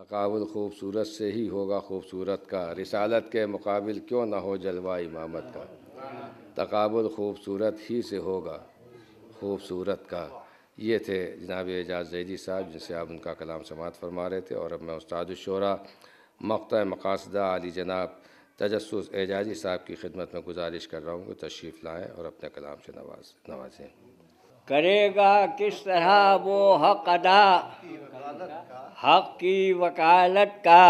तकाबुल खूबसूरत से ही होगा खूबसूरत का, रिसालत के मुकाबिल क्यों ना हो जलवा इमामत का। तकाबुल खूबसूरत ही से होगा खूबसूरत का। ये थे जनाब एजाज़ ज़ैदी साहब जिनसे आप उनका कलाम समात फरमा रहे थे। और अब मैं उस्ताद शुरा मक़ता मक़ासदा आली जनाब तजस्सुस एजाज़ी साहब की खिदमत में गुजारिश कर रहा हूँ कि तशरीफ़ लाएँ और अपने कलाम से नवाजें। करेगा किस तरह वो हक अदा, हक की वकालत का,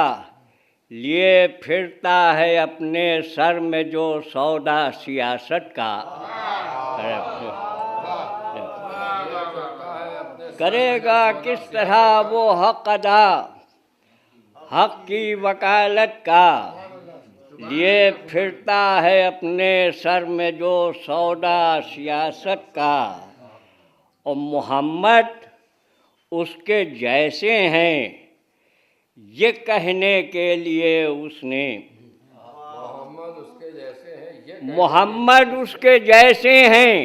लिए फिरता है अपने सर में जो सौदा सियासत का। करेगा किस तरह वो हक अदा, हक की वकालत का, लिए फिरता है अपने सर में जो सौदा सियासत का। और मोहम्मद उसके जैसे हैं ये कहने के लिए उसने, मोहम्मद उसके जैसे हैं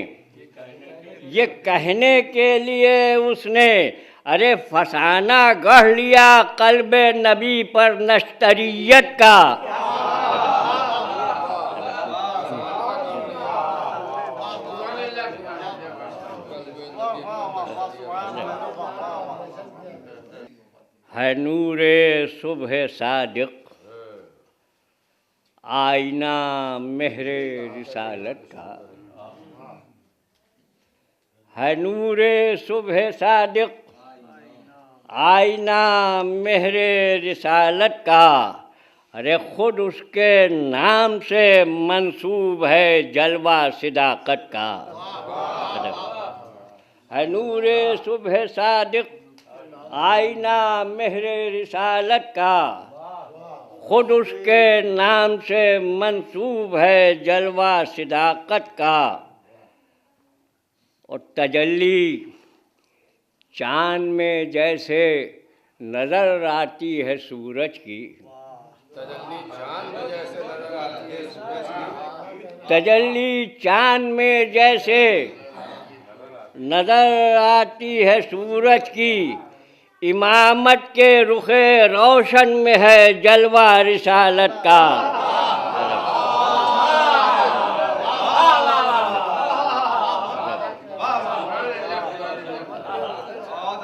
ये कहने के लिए उसने, अरे फसाना गढ़ लिया कल्बे नबी पर नश्तरियत का। है नूरे सुबह सादिक, आईना मेहरे रिसालत का। है नूरे सुबह सादिक, आईना मेहरे रिसालत का। अरे खुद उसके नाम से मंसूब है जलवा सिदाकत का। है नूरे सुबह सादिक, आईना मेहरे रिसालत का। खुद उसके नाम से मंसूब है जलवा सिदाकत का। और तजल्ली चाँद में जैसे नज़र आती है सूरज की, तजल्ली चाँद में जैसे नजर आती है सूरज की, तजल्ली चाँद में जैसे नज़र आती है सूरज की। इमामत के रुखे रोशन में है जलवा रिसालत का।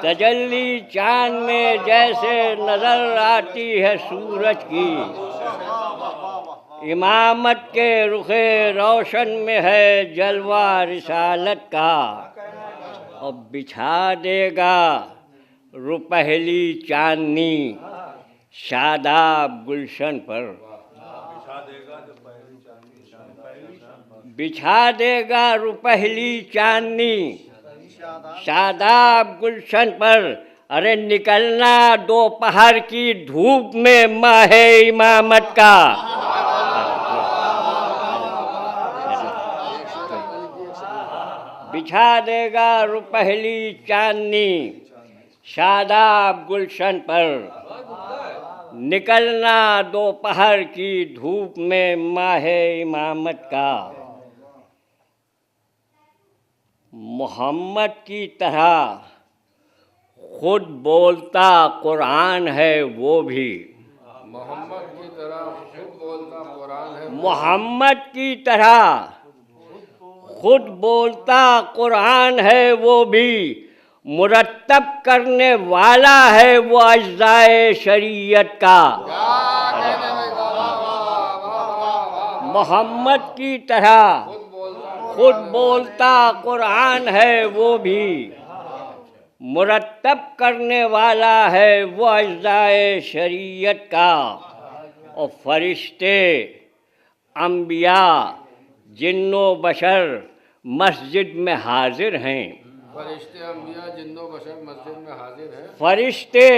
तजल्ली चाँद में जैसे नज़र आती है सूरज की, इमामत के रुखे रोशन में है जलवा रिसालत का। और बिछा देगा रुपहली चांदनी शादाब गुलशन पर, बिछा देगा रुपहली चांदनी शादाब गुलशन पर। अरे निकलना दोपहर की धूप में माहे इमामत का। बिछा देगा रुपहली चांदनी शादाब गुलशन पर, निकलना दोपहर की धूप में माहे इमामत का। मोहम्मद की तरह खुद बोलता कुरान है वो भी, मोहम्मद की तरह खुद बोलता कुरान है। मोहम्मद की तरह खुद बोलता कुरान है वो भी, मुरत्तब करने वाला है वो अज्जाए शरीयत का। मोहम्मद की तरह खुद बोलता कुरान है वो भी, मुरत्तब करने वाला है वो अज्जाए शरीयत का। और फरिश्ते अंबिया जिन्नो बशर मस्जिद में हाजिर हैं, फरिश्ते अंबिया जिन्नो बशर मस्जिद में हाजिर हैं। फरिश्ते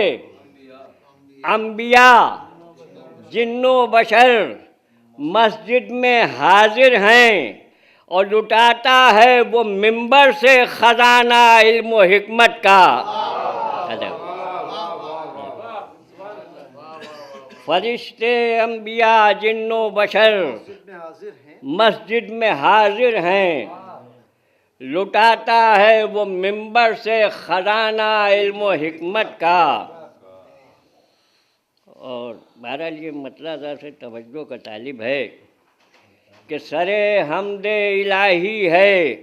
अंबिया जिन्नो बशर मस्जिद में हाजिर हैं। और लुटाता है वो मिंबर से खजाना इल्म व हिकमत का। फरिश्ते अंबिया जिन्नो बशर मस्जिद में हाजिर हैं, लुटाता है वो मिंबर से खजाना इल्म व हिकमत का। बहरहाल ये मतलब से तवज्जो का तालिब है कि सरे हमदे इलाही है,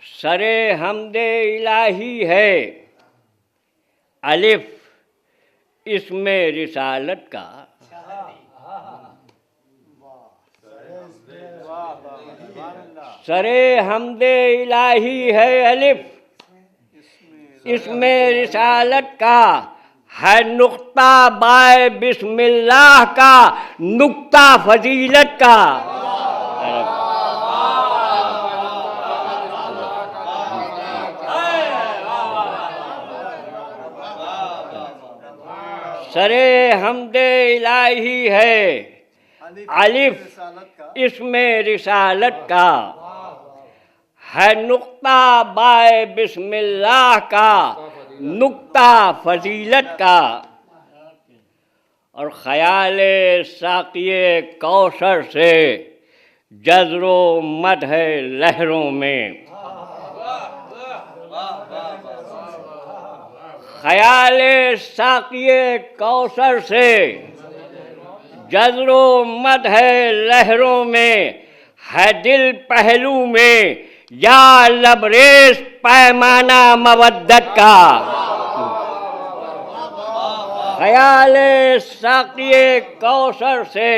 सरे हमदे इलाही है, अलिफ इसमें रिसालत का। सरे हमदे इलाही है अलिफ इसमें रिसालत का, है नुक्ता बाय बिस्मिल्लाह का, नुक्ता फजीलत का। सरे हमदे इलाही है अलिफ इसमें रिसालत का, है नुक्ता बाय बिस्मिल्लाह का, नुक्ता फजीलत का। और ख़याले साक़िए कौसर से जज़्रो मद है लहरों में, ख़याले साक़िए कौसर से जज़्रो मद है लहरों में, है दिल पहलू में या लबरेज पैमाना मवद्दत का। ख़याले साक़िए कौसर से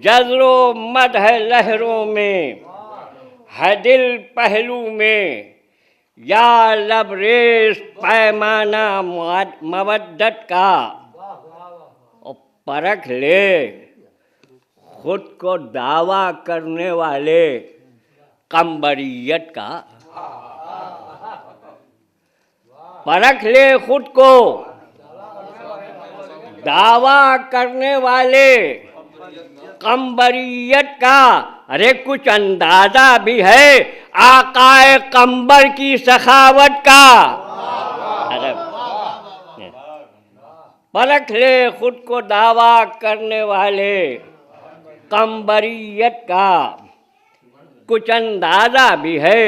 जज़्रो मद है लहरों में, है दिल पहलू में या लबरेज पैमाना मवद्दत का। और परख ले खुद को दावा करने वाले कम्बरियत का, परख ले खुद को दावा करने वाले कम्बरियत का। अरे कुछ अंदाजा भी है आकाए कम्बर की सखावत का। अरे परख ले खुद को दावा करने वाले कम्बरियत का, कुछ अंदाजा भी है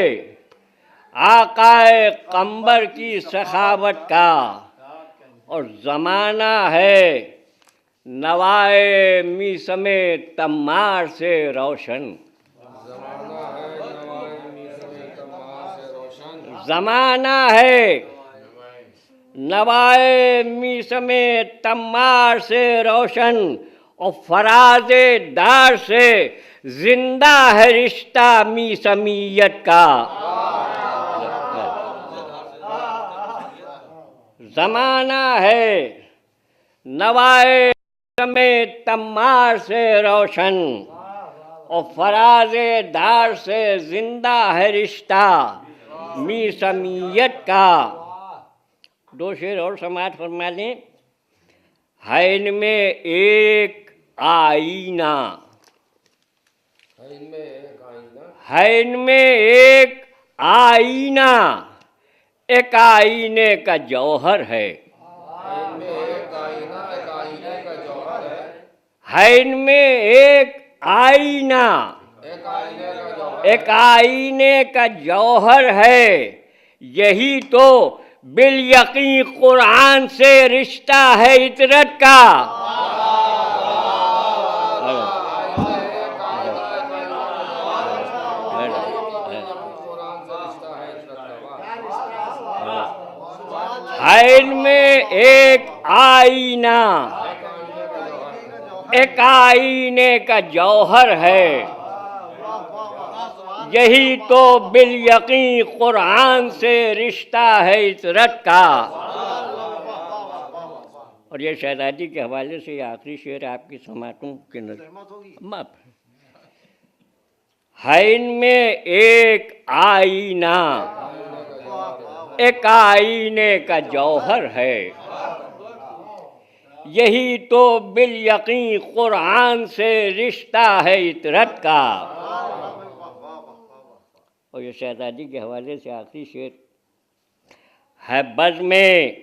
आकाए कम्बर की सखावत का। और ज़माना है नवाए मीसमे तम्मार से रोशन, ज़माना है नवाए मीसमे तम्मार से रोशन। और फराज़े दार से जिंदा है रिश्ता मीसमियत का। ज़माना है नवाए में तम्मार से रोशन, और फराज़े दार से जिंदा है रिश्ता मीसमियत का। दो शेर और समात फरमा लें। है इनमें एक आईना, है इनमें एक आईना, एक आईने का जौहर है। है इनमें एक आईना, एक आईने का जौहर है। यही तो बिल यकीन कुरान से रिश्ता है इतरत का। है इनमें एक आईना, एक आईने का जौहर है। यही तो बिल यकीन कुरान से रिश्ता है इतरत का। और ये शहजादी के हवाले से आखिरी शेर आपकी समातों के नजर। है इनमें एक आईना, एक आईने का जौहर है। यही तो बिल यकीन कुरान से रिश्ता है इतरत का। और ये शहजादी के हवाले से आखिरी शेर है। बज़ में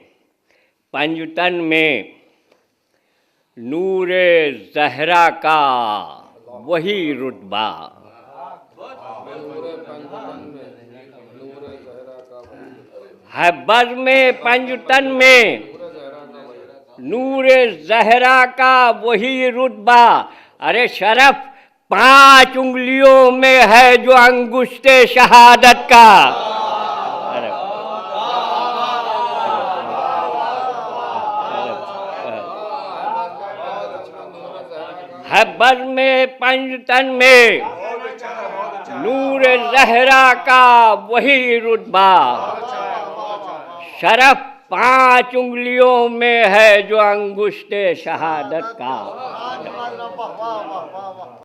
पंजतन में नूरे ज़हरा का वही रुतबा। है बज़ में पंजतन में नूरे ज़हरा का वही रुतबा। अरे शरफ 5 उंगलियों में है जो अंगुष्टे शहादत का। अरे है बज़ में पंजतन में नूर ज़हरा का वही रुतबा। शरफ 5 उंगलियों में है जो अंगुष्टे शहादत का।